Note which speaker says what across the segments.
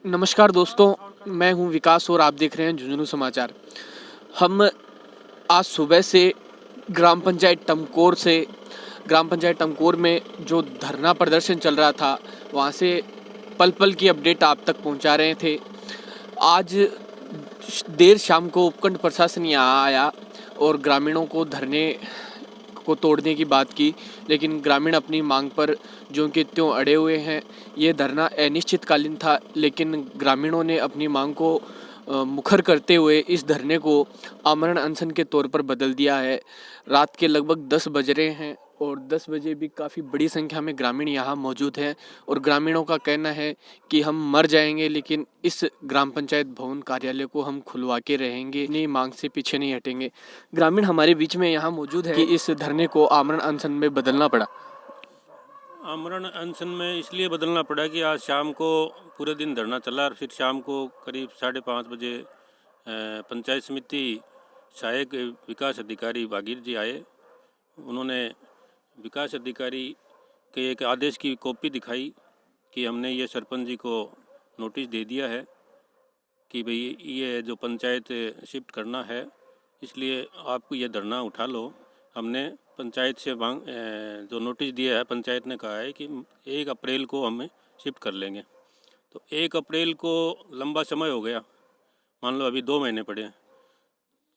Speaker 1: नमस्कार दोस्तों, मैं हूं विकास और आप देख रहे हैं झुंझुनू समाचार। हम आज सुबह से ग्राम पंचायत टमकोर में जो धरना प्रदर्शन चल रहा था, वहां से पल पल की अपडेट आप तक पहुंचा रहे थे। आज देर शाम को उपखंड प्रशासन यहाँ आया और ग्रामीणों को धरने को तोड़ने की बात की, लेकिन ग्रामीण अपनी मांग पर ज्यों के त्यों अड़े हुए हैं। ये धरना अनिश्चितकालीन था, लेकिन ग्रामीणों ने अपनी मांग को मुखर करते हुए इस धरने को आमरण अनशन के तौर पर बदल दिया है। रात के लगभग 10 बज रहे हैं और 10 बजे भी काफ़ी बड़ी संख्या में ग्रामीण यहाँ मौजूद हैं और ग्रामीणों का कहना है कि हम मर जाएंगे लेकिन इस ग्राम पंचायत भवन कार्यालय को हम खुलवा के रहेंगे, अपनी मांग से पीछे नहीं हटेंगे। ग्रामीण हमारे बीच में यहाँ मौजूद है कि इस धरने को आमरण अनशन में बदलना पड़ा।
Speaker 2: आमरण अनशन में इसलिए बदलना पड़ा कि आज शाम को पूरे दिन धरना चला और फिर शाम को करीब 5:30 बजे पंचायत समिति सहायक विकास अधिकारी भागीर जी आए। उन्होंने विकास अधिकारी के एक आदेश की कॉपी दिखाई कि हमने ये सरपंच जी को नोटिस दे दिया है कि भाई ये जो पंचायत शिफ्ट करना है, इसलिए आपको ये धरना उठा लो। हमने पंचायत से जो नोटिस दिया है, पंचायत ने कहा है कि 1 अप्रैल को हम शिफ्ट कर लेंगे। तो 1 अप्रैल को लंबा समय हो गया, मान लो अभी 2 महीने पड़े हैं।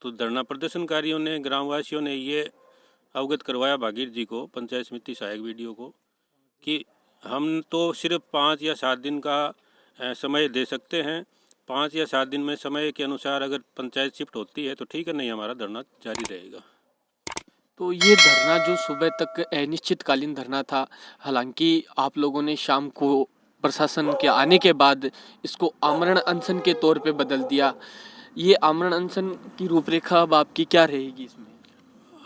Speaker 2: तो धरना प्रदर्शनकारियों ने, ग्रामवासियों ने ये अवगत करवाया भागीर जी को, पंचायत समिति सहायक वीडियो को, कि हम तो सिर्फ 5 या 7 दिन का समय दे सकते हैं। 5 या 7 दिन में समय के अनुसार अगर पंचायत शिफ्ट होती है तो ठीक है, नहीं हमारा धरना जारी रहेगा।
Speaker 1: तो ये धरना जो सुबह तक अनिश्चितकालीन धरना था, हालांकि आप लोगों ने शाम को प्रशासन के आने के बाद इसको आमरण अनशन के तौर पे बदल दिया। ये आमरण अनशन की रूपरेखा अब आपकी क्या रहेगी इसमें?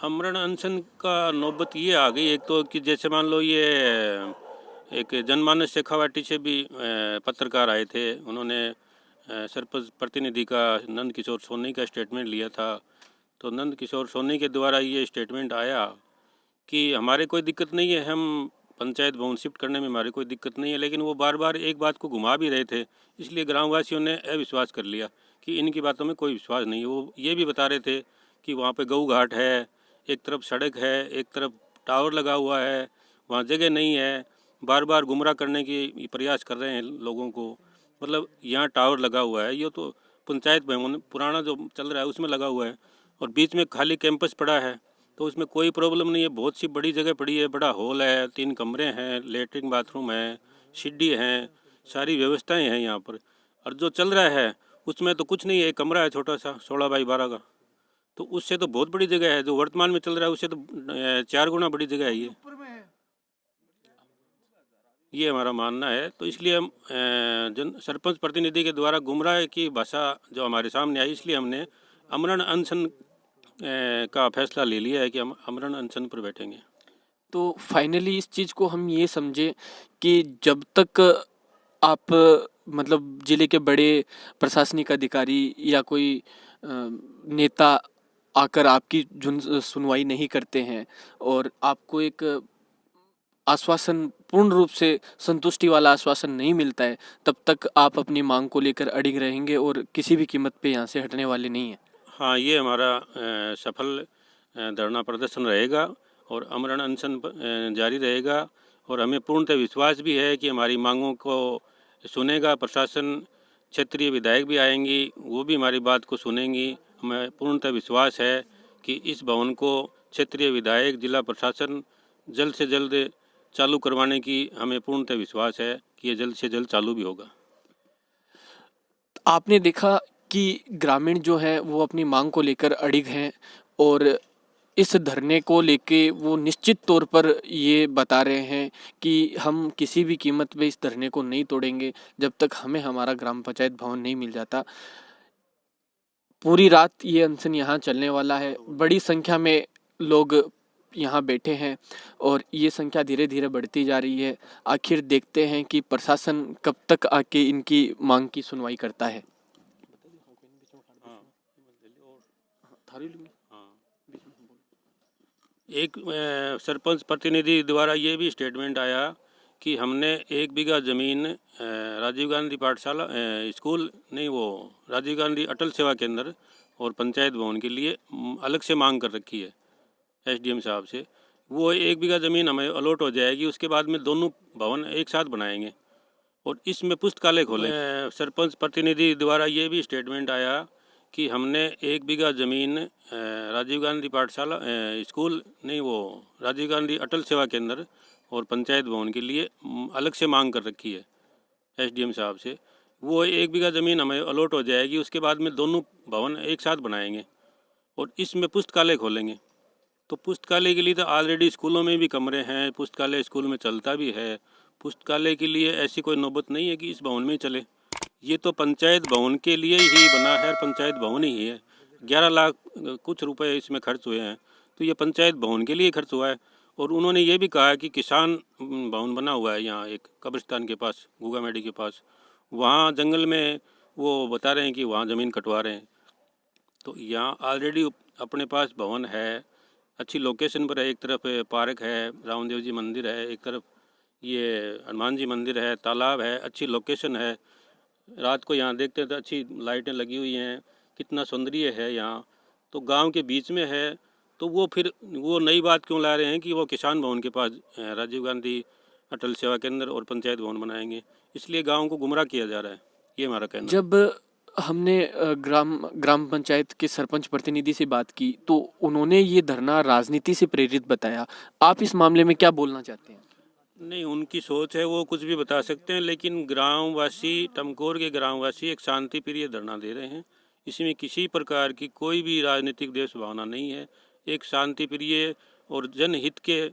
Speaker 2: आमरण अनशन का नौबत ये आ गई, एक तो कि जैसे मान लो ये एक जनमानस शेखावाटी से भी पत्रकार आए थे। उन्होंने सरपंच प्रतिनिधि का नंद किशोर सोनी का स्टेटमेंट लिया था। तो नंद किशोर सोनी के द्वारा ये स्टेटमेंट आया कि हमारे कोई दिक्कत नहीं है, हम पंचायत भवन शिफ्ट करने में हमारी कोई दिक्कत नहीं है, लेकिन वो बार बार एक बात को घुमा भी रहे थे। इसलिए ग्रामवासियों ने अविश्वास कर लिया कि इनकी बातों में कोई विश्वास नहीं है। वो ये भी बता रहे थे कि वहाँ पे गऊ घाट है, एक तरफ सड़क है, एक तरफ टावर लगा हुआ है, वहाँ जगह नहीं है। बार बार गुमराह करने की प्रयास कर रहे हैं लोगों को। मतलब यहाँ टावर लगा हुआ है, ये तो पंचायत भवन पुराना जो चल रहा है उसमें लगा हुआ है, और बीच में खाली कैंपस पड़ा है, तो उसमें कोई प्रॉब्लम नहीं है। बहुत सी बड़ी जगह पड़ी है, बड़ा हॉल है, 3 कमरे हैं, लेटरिन बाथरूम है, सीढ़ी हैं, सारी व्यवस्थाएं हैं यहाँ पर। और जो चल रहा है उसमें तो कुछ नहीं है, एक कमरा है छोटा सा 16x12 का। तो उससे तो बहुत बड़ी जगह है, जो वर्तमान में चल रहा है उससे तो 4 गुना बड़ी जगह है ये हमारा मानना है। तो इसलिए हम जन सरपंच प्रतिनिधि के द्वारा गुमराह की भाषा जो हमारे सामने आई, इसलिए हमने आमरण अनशन का फैसला ले लिया है कि हम आमरण अनशन पर बैठेंगे।
Speaker 1: तो फाइनली इस चीज़ को हम ये समझे कि जब तक आप मतलब जिले के बड़े प्रशासनिक अधिकारी या कोई नेता आकर आपकी सुनवाई नहीं करते हैं और आपको एक आश्वासन, पूर्ण रूप से संतुष्टि वाला आश्वासन नहीं मिलता है, तब तक आप अपनी मांग को लेकर अडिग रहेंगे और किसी भी कीमत पे यहाँ से हटने वाले नहीं हैं।
Speaker 2: हाँ, ये हमारा सफल धरना प्रदर्शन रहेगा और आमरण अनशन जारी रहेगा। और हमें पूर्णतः विश्वास भी है कि हमारी मांगों को सुनेगा प्रशासन। क्षेत्रीय विधायक भी आएंगी, वो भी हमारी बात को सुनेंगी। हमें पूर्णतः विश्वास है कि इस भवन को क्षेत्रीय विधायक, जिला प्रशासन जल्द से जल्द चालू करवाने की हमें पूर्णतः विश्वास है कि ये जल्द से जल्द चालू भी होगा।
Speaker 1: आपने देखा कि ग्रामीण जो है वो अपनी मांग को लेकर अडिग हैं और इस धरने को लेके वो निश्चित तौर पर ये बता रहे हैं कि हम किसी भी कीमत पे इस धरने को नहीं तोड़ेंगे जब तक हमें हमारा ग्राम पंचायत भवन नहीं मिल जाता। पूरी रात ये अनशन यहाँ चलने वाला है। बड़ी संख्या में लोग यहाँ बैठे हैं और ये संख्या धीरे धीरे बढ़ती जा रही है। आखिर देखते हैं कि प्रशासन कब तक आके इनकी मांग की सुनवाई करता है।
Speaker 2: एक सरपंच प्रतिनिधि द्वारा ये भी स्टेटमेंट आया कि हमने 1 बीघा ज़मीन राजीव गांधी पाठशाला स्कूल नहीं, वो राजीव गांधी अटल सेवा केंद्र और पंचायत भवन के लिए अलग से मांग कर रखी है एसडीएम साहब से। वो 1 बीघा ज़मीन हमें अलॉट हो जाएगी, उसके बाद में दोनों भवन एक साथ बनाएंगे और इसमें पुस्तकालय खोलें। सरपंच प्रतिनिधि द्वारा ये भी स्टेटमेंट आया कि हमने 1 बीघा ज़मीन राजीव गांधी पाठशाला स्कूल नहीं, वो राजीव गांधी अटल सेवा केंद्र और पंचायत भवन के लिए अलग से मांग कर रखी है एसडीएम साहब से। वो 1 बीघा ज़मीन हमें अलॉट हो जाएगी, उसके बाद में दोनों भवन एक साथ बनाएंगे और इसमें पुस्तकालय खोलेंगे। तो पुस्तकालय के लिए तो ऑलरेडी स्कूलों में भी कमरे हैं, पुस्तकालय स्कूल में चलता भी है। पुस्तकालय के लिए ऐसी कोई नौबत नहीं है कि इस भवन में ही चले। ये तो पंचायत भवन के लिए ही बना है, पंचायत भवन ही है। 11 लाख कुछ रुपए इसमें खर्च हुए हैं, तो ये पंचायत भवन के लिए खर्च हुआ है। और उन्होंने ये भी कहा कि किसान भवन बना हुआ है यहाँ एक कब्रिस्तान के पास, गुगा मेडी के पास, वहाँ जंगल में वो बता रहे हैं कि वहाँ ज़मीन कटवा रहे हैं। तो यहाँ ऑलरेडी अपने पास भवन है, अच्छी लोकेशन पर है। एक तरफ पार्क है, रामदेव जी मंदिर है, एक तरफ ये हनुमान जी मंदिर है, तालाब है, अच्छी लोकेशन है। रात को यहाँ देखते हैं तो अच्छी लाइटें लगी हुई हैं, कितना सौंदर्य है यहाँ। तो गांव के बीच में है, तो वो फिर वो नई बात क्यों ला रहे हैं कि वो किसान भवन के पास राजीव गांधी अटल सेवा केंद्र और पंचायत भवन बनाएंगे। इसलिए गाँव को गुमराह किया जा रहा है, ये हमारा कहना है।
Speaker 1: जब हमने ग्राम पंचायत के सरपंच प्रतिनिधि से बात की तो उन्होंने ये धरना राजनीति से प्रेरित बताया। आप इस मामले में क्या बोलना चाहते हैं?
Speaker 2: नहीं, उनकी सोच है, वो कुछ भी बता सकते हैं, लेकिन ग्रामवासी, टमकोर के ग्रामवासी एक शांति प्रिय धरना दे रहे हैं। इसमें किसी प्रकार की कोई भी राजनीतिक देश भावना नहीं है। एक शांति प्रिय और जनहित के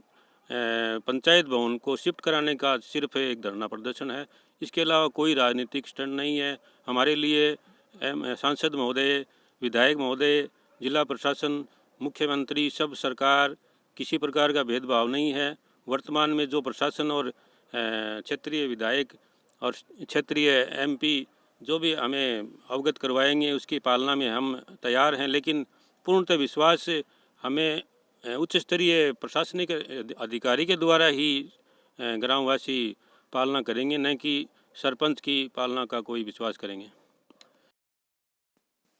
Speaker 2: पंचायत भवन को शिफ्ट कराने का सिर्फ एक धरना प्रदर्शन है। इसके अलावा कोई राजनीतिक स्टैंड नहीं है। हमारे लिए सांसद महोदय, विधायक महोदय, जिला प्रशासन, मुख्यमंत्री, सब सरकार, किसी प्रकार का भेदभाव नहीं है। वर्तमान में जो प्रशासन और क्षेत्रीय विधायक और क्षेत्रीय एमपी जो भी हमें अवगत करवाएंगे उसकी पालना में हम तैयार हैं, लेकिन पूर्णतः विश्वास हमें उच्च स्तरीय प्रशासनिक अधिकारी के द्वारा ही ग्रामवासी पालना करेंगे, न कि सरपंच की पालना का कोई विश्वास करेंगे।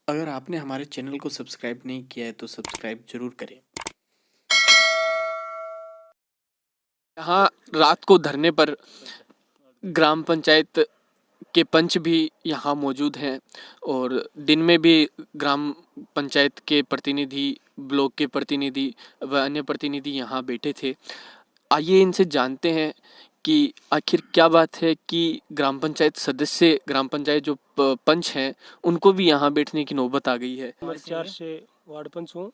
Speaker 1: अगर आपने हमारे चैनल को सब्सक्राइब नहीं किया है तो सब्सक्राइब जरूर करें। यहाँ रात को धरने पर ग्राम पंचायत के पंच भी यहाँ मौजूद हैं और दिन में भी ग्राम पंचायत के प्रतिनिधि, ब्लॉक के प्रतिनिधि व अन्य प्रतिनिधि यहाँ बैठे थे। आइए इनसे जानते हैं कि आखिर क्या बात है कि ग्राम पंचायत सदस्य, ग्राम पंचायत जो पंच हैं, उनको भी यहाँ बैठने की नौबत आ गई है।
Speaker 3: नंबर 4 से वार्ड पंच हूँ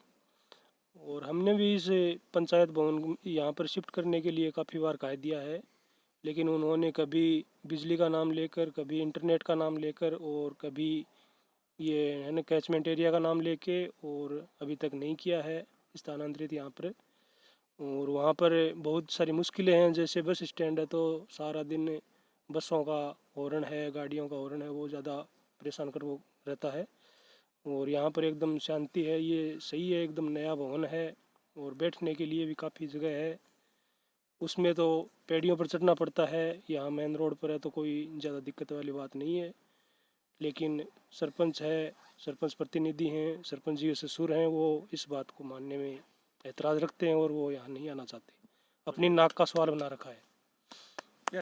Speaker 3: और हमने भी इस पंचायत भवन यहाँ पर शिफ्ट करने के लिए काफ़ी बार कह दिया है, लेकिन उन्होंने कभी बिजली का नाम लेकर, कभी इंटरनेट का नाम लेकर और कभी ये है ना कैचमेंट एरिया का नाम लेके और अभी तक नहीं किया है स्थानांतरित यहाँ पर। और वहाँ पर बहुत सारी मुश्किलें हैं, जैसे बस स्टैंड है तो सारा दिन बसों का हॉर्न है, गाड़ियों का हॉर्न है, वो ज़्यादा परेशान कर वो रहता है। और यहाँ पर एकदम शांति है, ये सही है, एकदम नया भवन है और बैठने के लिए भी काफ़ी जगह है। उसमें तो पेड़ियों पर चढ़ना पड़ता है, यहाँ मेन रोड पर है तो कोई ज़्यादा दिक्कत वाली बात नहीं है। लेकिन सरपंच है, सरपंच प्रतिनिधि हैं, सरपंच जी ससुर हैं, वो इस बात को मानने में ऐतराज़ रखते हैं और वो यहाँ नहीं आना चाहते, अपनी नाक का सवाल बना रखा है।